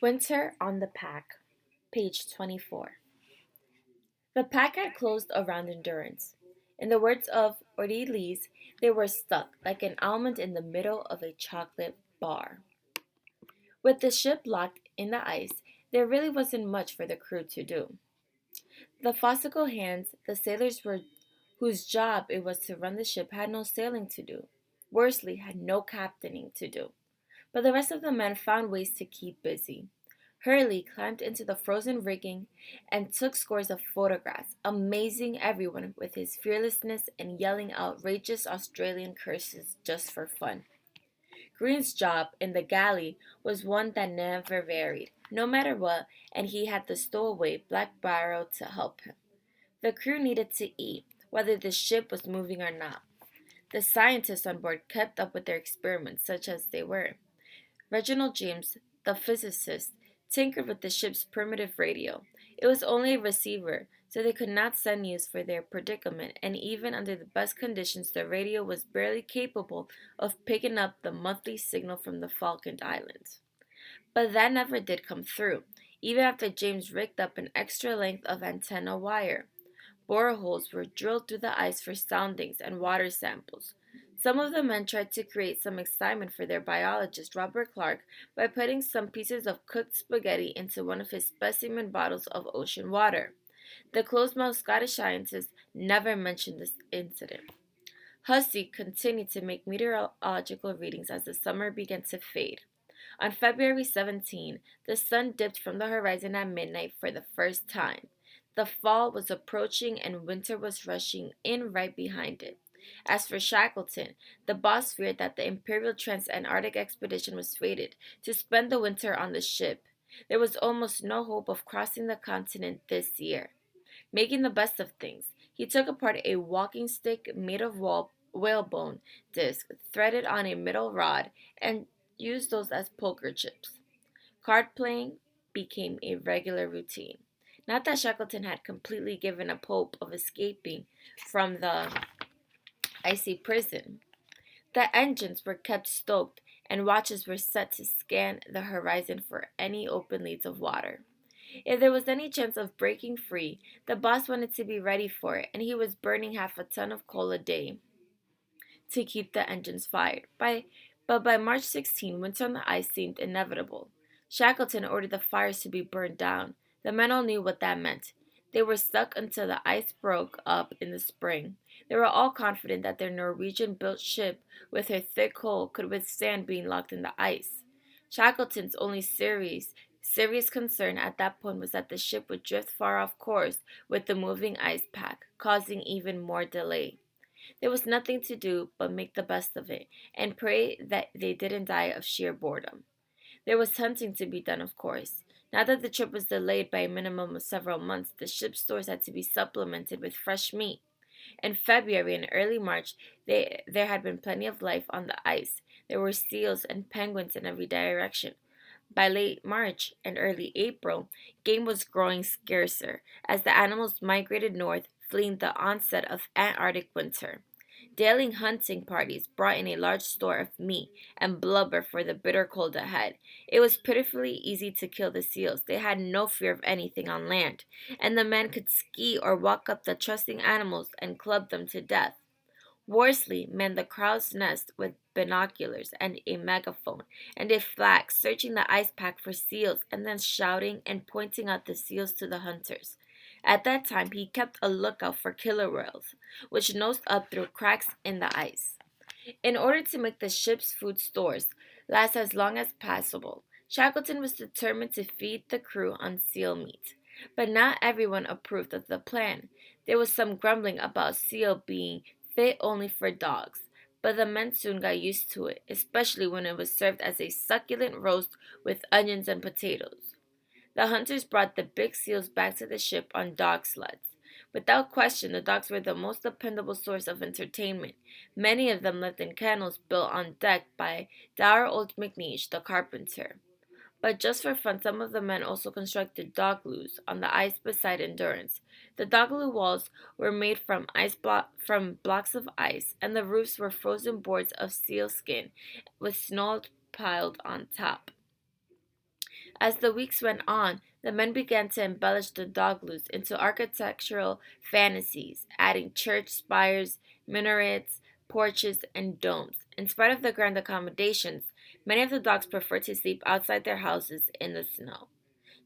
Winter on the Pack, page 24. The pack had closed around Endurance. In the words of Ortiz, they were stuck like an almond in the middle of a chocolate bar. With the ship locked in the ice, there really wasn't much for the crew to do. The fossical hands, the sailors were whose job it was to run the ship, had no sailing to do. Worsley had no captaining to do. But the rest of the men found ways to keep busy. Hurley climbed into the frozen rigging and took scores of photographs, amazing everyone with his fearlessness and yelling outrageous Australian curses just for fun. Green's job in the galley was one that never varied, no matter what, and he had the stowaway Black Barrow to help him. The crew needed to eat, whether the ship was moving or not. The scientists on board kept up with their experiments, such as they were. Reginald James, the physicist, tinkered with the ship's primitive radio. It was only a receiver, so they could not send news for their predicament, and even under the best conditions, the radio was barely capable of picking up the monthly signal from the Falkland Islands. But that never did come through, even after James rigged up an extra length of antenna wire. Boreholes were drilled through the ice for soundings and water samples. Some of the men tried to create some excitement for their biologist, Robert Clark, by putting some pieces of cooked spaghetti into one of his specimen bottles of ocean water. The close-mouthed Scottish scientist never mentioned this incident. Hussey continued to make meteorological readings as the summer began to fade. On February 17, the sun dipped from the horizon at midnight for the first time. The fall was approaching and winter was rushing in right behind it. As for Shackleton, the boss feared that the Imperial Trans-Antarctic expedition was fated to spend the winter on the ship. There was almost no hope of crossing the continent this year. Making the best of things, he took apart a walking stick made of whalebone disc threaded on a metal rod and used those as poker chips. Card playing became a regular routine. Not that Shackleton had completely given up hope of escaping from the icy prison. The engines were kept stoked, and watches were set to scan the horizon for any open leads of water. If there was any chance of breaking free, the boss wanted to be ready for it, and he was burning half a ton of coal a day to keep the engines fired. But by March 16, winter on the ice seemed inevitable. Shackleton ordered the fires to be burned down. The men all knew what that meant. They were stuck until the ice broke up in the spring. They were all confident that their Norwegian-built ship with her thick hull could withstand being locked in the ice. Shackleton's only serious concern at that point was that the ship would drift far off course with the moving ice pack, causing even more delay. There was nothing to do but make the best of it and pray that they didn't die of sheer boredom. There was hunting to be done, of course. Now that the trip was delayed by a minimum of several months, the ship's stores had to be supplemented with fresh meat. In February and early March, there had been plenty of life on the ice. There were seals and penguins in every direction. By late March and early April, game was growing scarcer as the animals migrated north, fleeing the onset of Antarctic winter. Daily hunting parties brought in a large store of meat and blubber for the bitter cold ahead. It was pitifully easy to kill the seals. They had no fear of anything on land, and the men could ski or walk up the trusting animals and club them to death. Worsley manned the crow's nest with binoculars and a megaphone and a flag, searching the ice pack for seals and then shouting and pointing out the seals to the hunters. At that time, he kept a lookout for killer whales, which nosed up through cracks in the ice. In order to make the ship's food stores last as long as possible, Shackleton was determined to feed the crew on seal meat. But not everyone approved of the plan. There was some grumbling about seal being fit only for dogs, but the men soon got used to it, especially when it was served as a succulent roast with onions and potatoes. The hunters brought the big seals back to the ship on dog sleds. Without question, the dogs were the most dependable source of entertainment. Many of them lived in kennels built on deck by dour old McNeish, the carpenter. But just for fun, some of the men also constructed dogloos on the ice beside Endurance. The dogloo walls were made from blocks of ice, and the roofs were frozen boards of seal skin with snow piled on top. As the weeks went on, the men began to embellish the dogloos into architectural fantasies, adding church spires, minarets, porches, and domes. In spite of the grand accommodations, many of the dogs preferred to sleep outside their houses in the snow.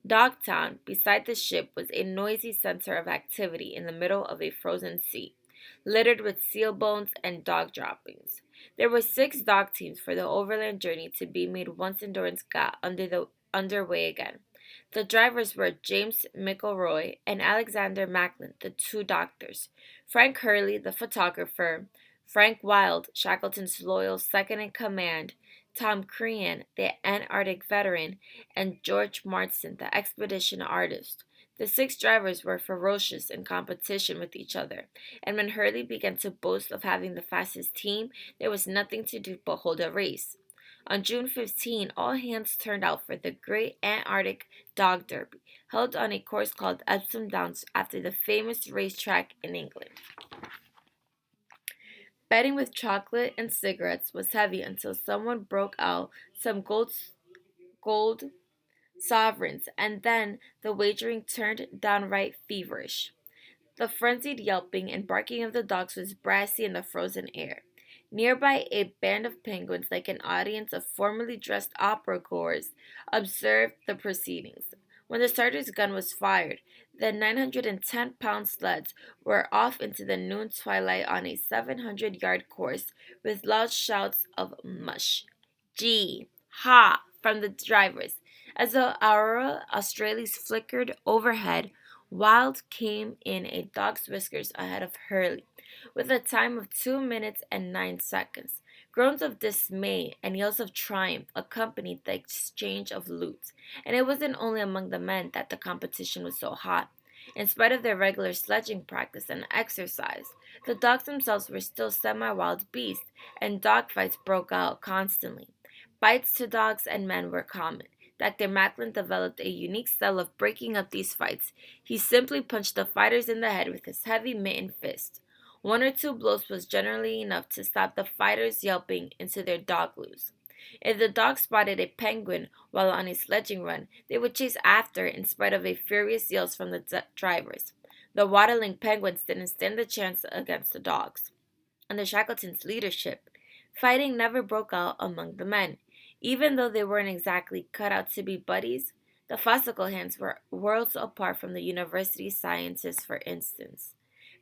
Dogtown, beside the ship, was a noisy center of activity in the middle of a frozen sea, littered with seal bones and dog droppings. There were 6 dog teams for the overland journey to be made once endurance got underway again. The drivers were James McElroy and Alexander Macklin, the 2 doctors, Frank Hurley, the photographer, Frank Wild, Shackleton's loyal second in command, Tom Crean, the Antarctic veteran, and George Marston, the expedition artist. The 6 drivers were ferocious in competition with each other, and when Hurley began to boast of having the fastest team, there was nothing to do but hold a race. On June 15, all hands turned out for the Great Antarctic Dog Derby, held on a course called Epsom Downs after the famous racetrack in England. Betting with chocolate and cigarettes was heavy until someone broke out some gold sovereigns, and then the wagering turned downright feverish. The frenzied yelping and barking of the dogs was brassy in the frozen air. Nearby, a band of penguins, like an audience of formally dressed opera goers, observed the proceedings. When the starter's gun was fired, the 910-pound sleds were off into the noon twilight on a 700-yard course with loud shouts of mush, gee, ha from the drivers. As the aurora australis flickered overhead, Wild came in a dog's whiskers ahead of Hurley, with a time of 2 minutes and 9 seconds. Groans of dismay and yells of triumph accompanied the exchange of loot, and it wasn't only among the men that the competition was so hot. In spite of their regular sledging practice and exercise, the dogs themselves were still semi-wild beasts, and dogfights broke out constantly. Bites to dogs and men were common. Dr. Macklin developed a unique style of breaking up these fights. He simply punched the fighters in the head with his heavy mittened fist. 1 or 2 blows was generally enough to stop the fighters yelping into their dogloos. If the dogs spotted a penguin while on a sledging run, they would chase after in spite of a furious yells from the drivers. The waddling penguins didn't stand a chance against the dogs. Under Shackleton's leadership, fighting never broke out among the men. Even though they weren't exactly cut out to be buddies, the Fossicle hands were worlds apart from the university scientists, for instance.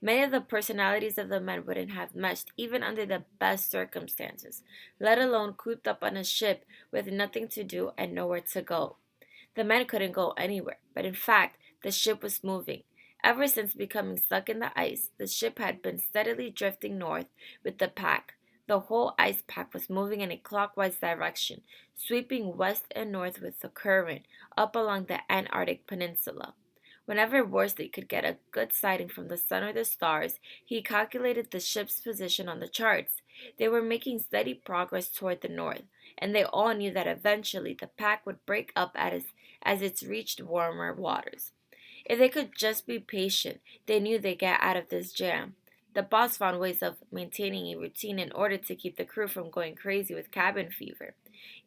Many of the personalities of the men wouldn't have meshed even under the best circumstances, let alone cooped up on a ship with nothing to do and nowhere to go. The men couldn't go anywhere, but in fact, the ship was moving. Ever since becoming stuck in the ice, the ship had been steadily drifting north with the pack. The whole ice pack was moving in a clockwise direction, sweeping west and north with the current up along the Antarctic Peninsula. Whenever Worsley could get a good sighting from the sun or the stars, he calculated the ship's position on the charts. They were making steady progress toward the north, and they all knew that eventually the pack would break up as it reached warmer waters. If they could just be patient, they knew they'd get out of this jam. The boss found ways of maintaining a routine in order to keep the crew from going crazy with cabin fever.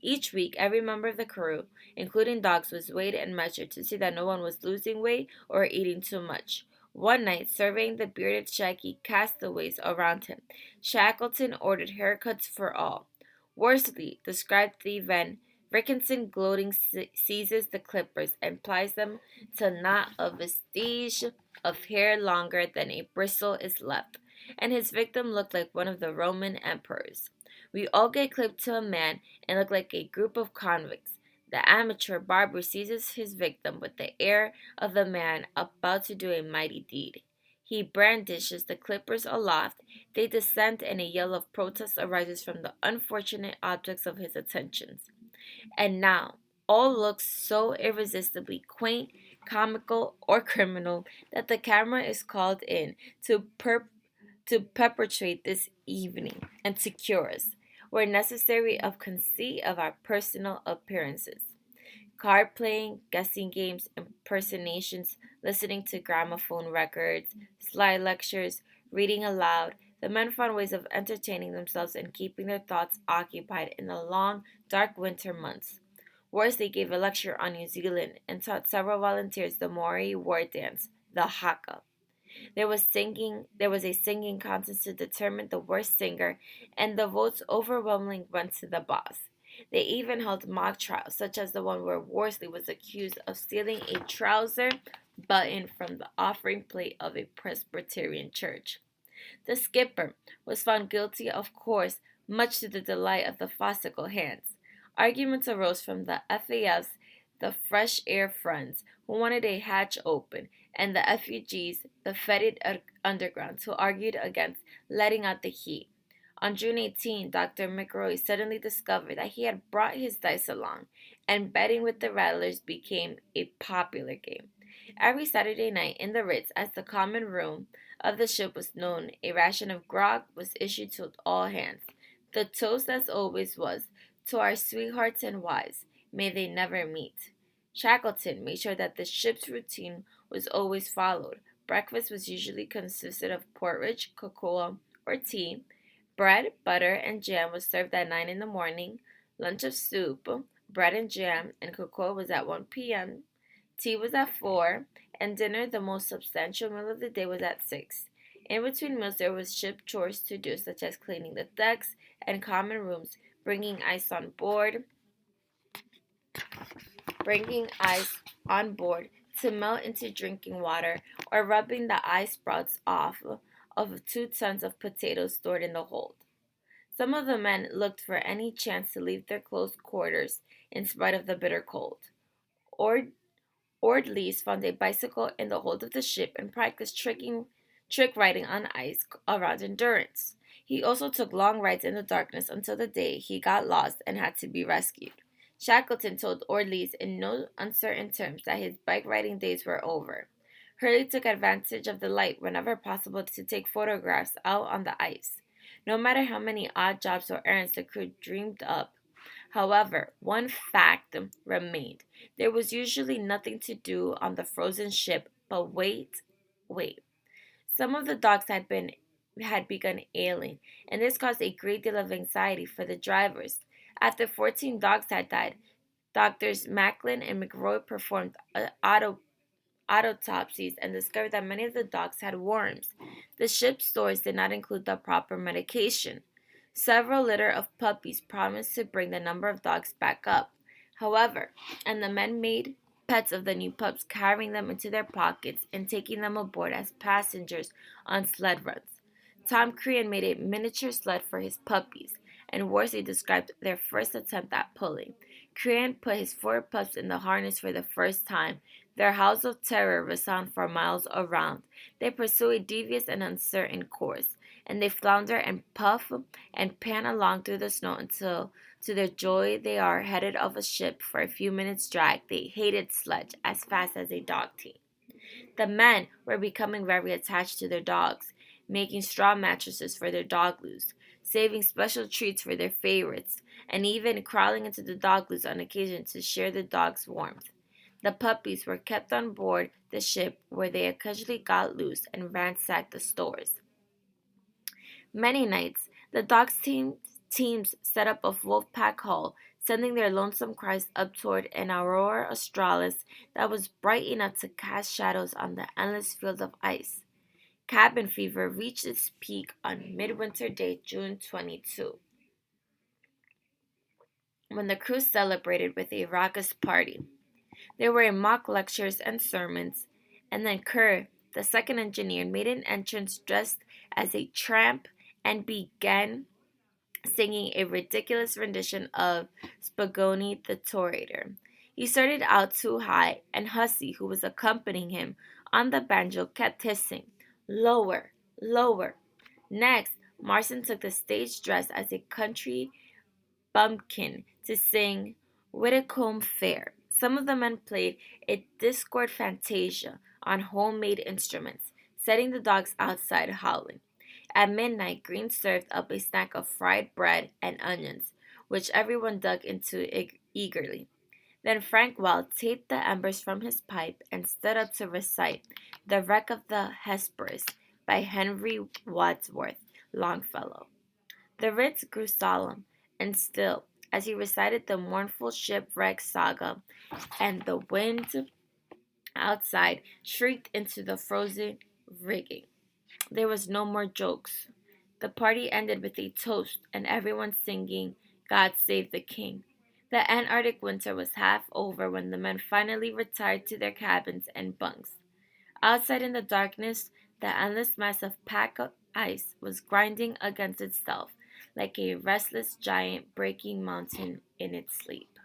Each week, every member of the crew, including dogs, was weighed and measured to see that no one was losing weight or eating too much. One night, surveying the bearded, shaggy castaways around him, Shackleton ordered haircuts for all. Worsley described the event. Rickenson gloating seizes the clippers and plies them till not a vestige of hair longer than a bristle is left, and his victim looked like one of the Roman emperors. We all get clipped to a man and look like a group of convicts. The amateur barber seizes his victim with the air of the man about to do a mighty deed. He brandishes the clippers aloft. They descend, and a yell of protest arises from the unfortunate objects of his attentions. And now, all looks so irresistibly quaint, comical, or criminal that the camera is called in to perpetuate this evening and to cure us, where necessary, of conceit of our personal appearances. Card playing, guessing games, impersonations, listening to gramophone records, slide lectures, reading aloud, the men found ways of entertaining themselves and keeping their thoughts occupied in the long, dark winter months. Worsley gave a lecture on New Zealand and taught several volunteers the Maori war dance, the haka. There was a singing contest to determine the worst singer, and the votes overwhelmingly went to the boss. They even held mock trials, such as the one where Worsley was accused of stealing a trouser button from the offering plate of a Presbyterian church. The skipper was found guilty, of course, much to the delight of the Fossicle hands. Arguments arose from the FAF's the Fresh Air Friends, who wanted a hatch open, and the refugees, the fetid underground, who argued against letting out the heat. On June 18, Dr. McRoy suddenly discovered that he had brought his dice along, and betting with the Rattlers became a popular game. Every Saturday night in the Ritz, as the common room of the ship was known, a ration of grog was issued to all hands. The toast, as always, was, "To our sweethearts and wives, may they never meet." Shackleton made sure that the ship's routine was always followed. Breakfast was usually consisted of porridge, cocoa, or tea. Bread, butter, and jam was served at 9 in the morning. Lunch of soup, bread and jam, and cocoa was at 1 p.m. Tea was at 4, and dinner, the most substantial meal of the day, was at 6. In between meals, there was ship chores to do, such as cleaning the decks and common rooms, bringing ice on board to melt into drinking water, or rubbing the ice sprouts off of 2 tons of potatoes stored in the hold. Some of the men looked for any chance to leave their close quarters in spite of the bitter cold. Or Ordleys found a bicycle in the hold of the ship and practiced trick riding on ice around Endurance. He also took long rides in the darkness until the day he got lost and had to be rescued. Shackleton told Ordleys in no uncertain terms that his bike riding days were over. Hurley took advantage of the light whenever possible to take photographs out on the ice. No matter how many odd jobs or errands the crew dreamed up, however, one fact remained. There was usually nothing to do on the frozen ship but wait. Some of the dogs had begun ailing, and this caused a great deal of anxiety for the drivers. After 14 dogs had died, Doctors Macklin and McRoy performed autopsies and discovered that many of the dogs had worms. The ship's stores did not include the proper medication. Several litter of puppies promised to bring the number of dogs back up. However, and the men made pets of the new pups, carrying them into their pockets and taking them aboard as passengers on sled runs. Tom Crean made a miniature sled for his puppies, and Worsley described their first attempt at pulling. Crean put his 4 pups in the harness for the first time. Their howls of terror resound for miles around. They pursue a devious and uncertain course, and they flounder and puff and pan along through the snow until, to their joy, they are headed off a ship for a few minutes' drag. They hated sledge as fast as a dog team. The men were becoming very attached to their dogs, making straw mattresses for their dogloos, saving special treats for their favorites, and even crawling into the dogloos on occasion to share the dog's warmth. The puppies were kept on board the ship, where they occasionally got loose and ransacked the stores. Many nights, the teams set up a wolf pack hall, sending their lonesome cries up toward an aurora australis that was bright enough to cast shadows on the endless field of ice. Cabin fever reached its peak on midwinter day, June 22, when the crew celebrated with a raucous party. There were mock lectures and sermons, and then Kerr, the second engineer, made an entrance dressed as a tramp and began singing a ridiculous rendition of Spagoni the Toreador. He started out too high, and Hussey, who was accompanying him on the banjo, kept hissing, "Lower, lower." Next, Marson took the stage dressed as a country bumpkin to sing Whitcomb Fair. Some of the men played a discord fantasia on homemade instruments, setting the dogs outside howling. At midnight, Green served up a snack of fried bread and onions, which everyone dug into eagerly. Then Frank Wild taped the embers from his pipe and stood up to recite "The Wreck of the Hesperus" by Henry Wadsworth Longfellow. The Ritz grew solemn and still as he recited the mournful shipwreck saga, and the wind outside shrieked into the frozen rigging. There was no more jokes. The party ended with a toast and everyone singing, God Save the King. The Antarctic winter was half over when the men finally retired to their cabins and bunks. Outside in the darkness, the endless mass of pack ice was grinding against itself like a restless giant breaking mountain in its sleep.